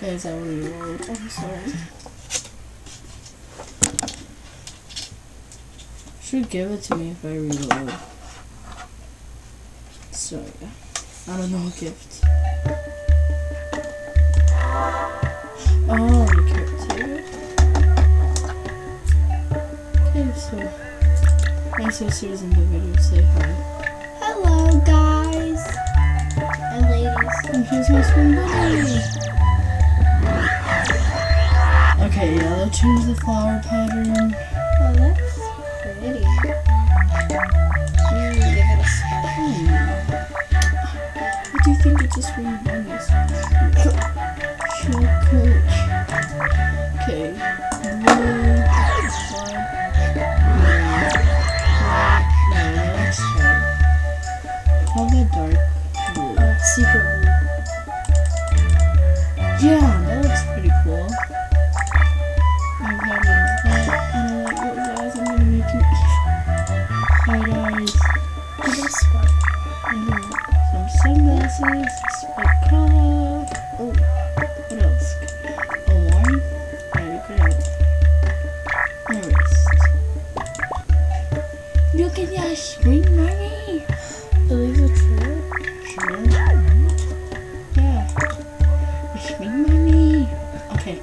Guys, I will reload. I'm sorry. Should give it to me if I reload. So yeah. I don't know, gift. Oh, the character. Okay, so my sister's in the video. Say hi. Hello, guys and ladies. And here's my swim buddy. Okay, yeah, let's change the flower pattern. Oh, that's pretty. Give it a spot. What do you think it's a swim bunnies? Sure, coach. Okay. Blue. How about dark blue? Secret blue. Yeah, that looks pretty cool. I'm having that. I don't like those eyes. I'm gonna make you hide eyes. Give it a spot. I know. Some sunglasses, spike color. Oh, what else? A wine? Yeah, you could have a wrist. Look at that spring money. Are these a true? Sure. Yeah. Spring money. Okay.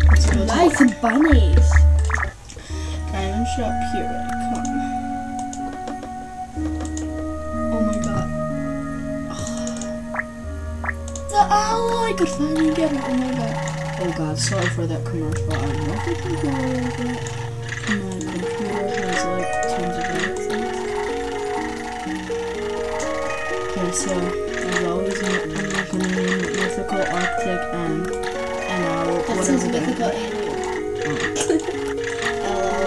Let's go. Nice and bunnies. Diamond shop, here I come. Oh my god. The owl! I could finally get it. Oh my god. Oh god, sorry for that commercial. I don't know if I can go over it. My computer has like tons of accents. Okay, so as always, I'm gonna name it Mythical Arctic and That says mythical alien. LOL.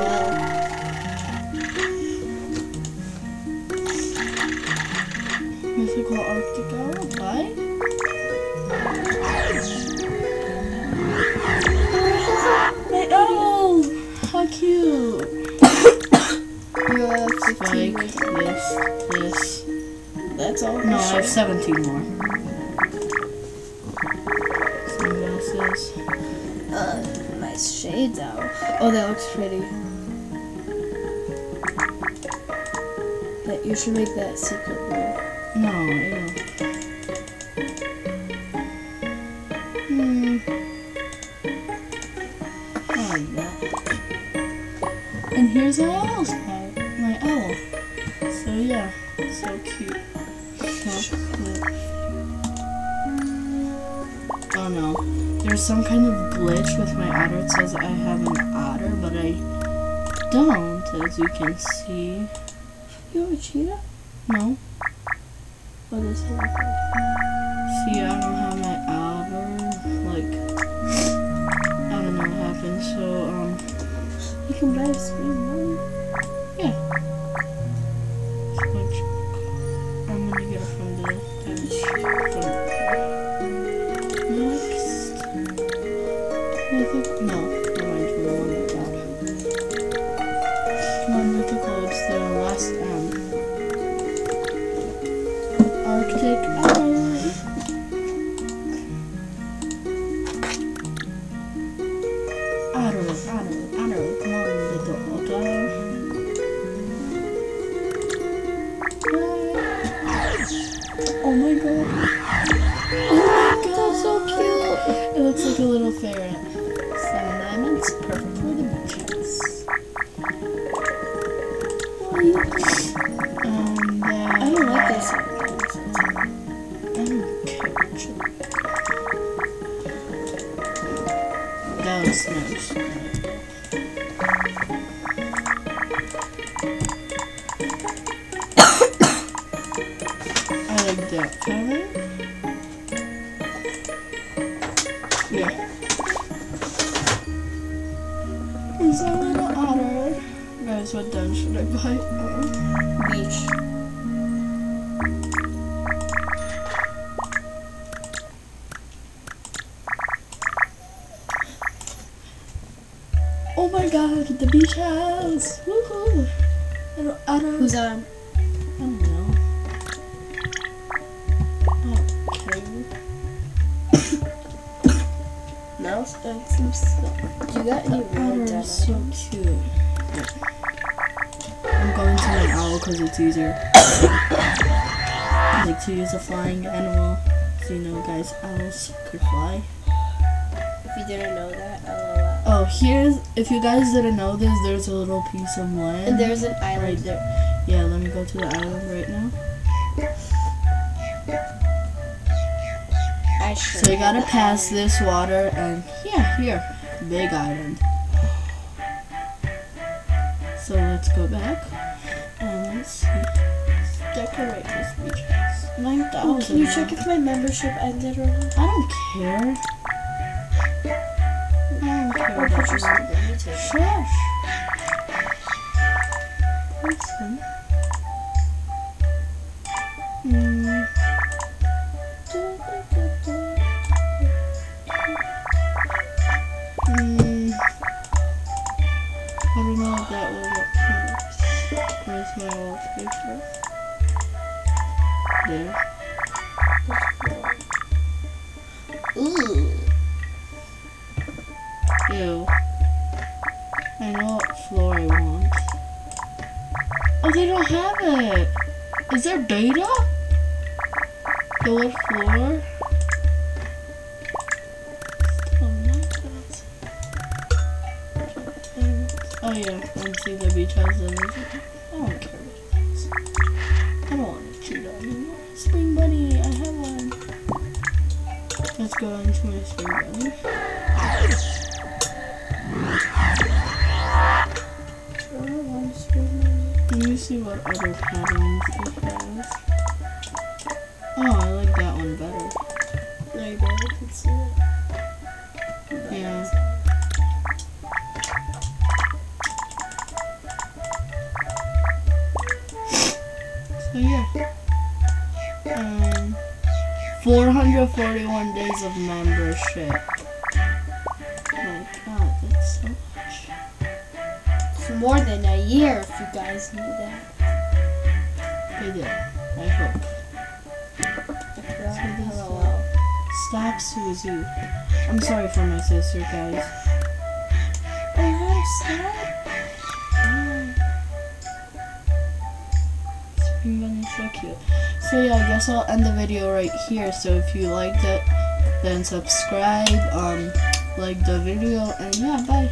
Mythical Arctic owl, bye. My owl! How cute! You have 15 Spike, more. this. That's all. No, I have 17 more. Sunglasses. Nice shades out. Oh, that looks pretty. That you should make that secret blue. No, ew. I like that. And here's my owl's pet. My owl. So yeah, so cute. Chocolate. Oh no. There's some kind of glitch with my otter. It says I have an otter, but I don't, as you can see. You have a cheetah? No. Oh, this is like See, I don't have my otter. Like, I don't know what happened. So, you can buy a spring one. yeah. Which I'm gonna get it from the diamond shop. Next. Mythical. No, never mind. We don't want that. Come on, mythical. It's the last M. Arctic owl. Otter, come on, little otter. Oh my god. Oh my god, so cute. It looks like a little ferret. 7 diamonds, perfect for the beachouse. I don't like this one. I don't care actually. That was nice. I like that color. Yeah. Here's a little otter. Guys, what done should I buy? Beach. Oh my god, the beach house! Woohoo! Little otter. Who's on? I don't know. Okay. else and some stuff. You got any really Otter dead is so items? cute. I'm going to my owl because it's easier. I like to use a flying animal. So you know, guys, owls could fly. If you didn't know that, LOL. Oh, here's, if you guys didn't know this, there's a little piece of land. And there's an island. Right there. Yeah, let me go to the island right now. So you gotta pass this water and yeah, here, big island. So let's go back and let's see. Let's decorate this beach house. 9,000. Can you check if my membership ended or not? I don't care. I don't care Or about put your that. Shush. Person. I don't know if that will work. Where's my wallpaper? There. Ooh. Ew. I know what floor I want. Oh, they don't have it. Is there beta? The what floor? Oh yeah, and see the beach house and everything. I don't care what it is. I don't want to cheat on you. Spring bunny, I have one. Let's go into my spring bunny. Let me see what other patterns it has. Oh, I like that one better. There you go, you can see it. Yeah. So yeah. 441 days of membership. Oh my god, that's so much. It's more than a year if you guys knew that. They did. I hope. LOL. Stop, Suzu. I'm sorry for my sister, guys. Oh, how sad. Spring bunny's so cute. So yeah, I guess I'll end the video right here. So if you liked it, then subscribe, like the video, and yeah, bye.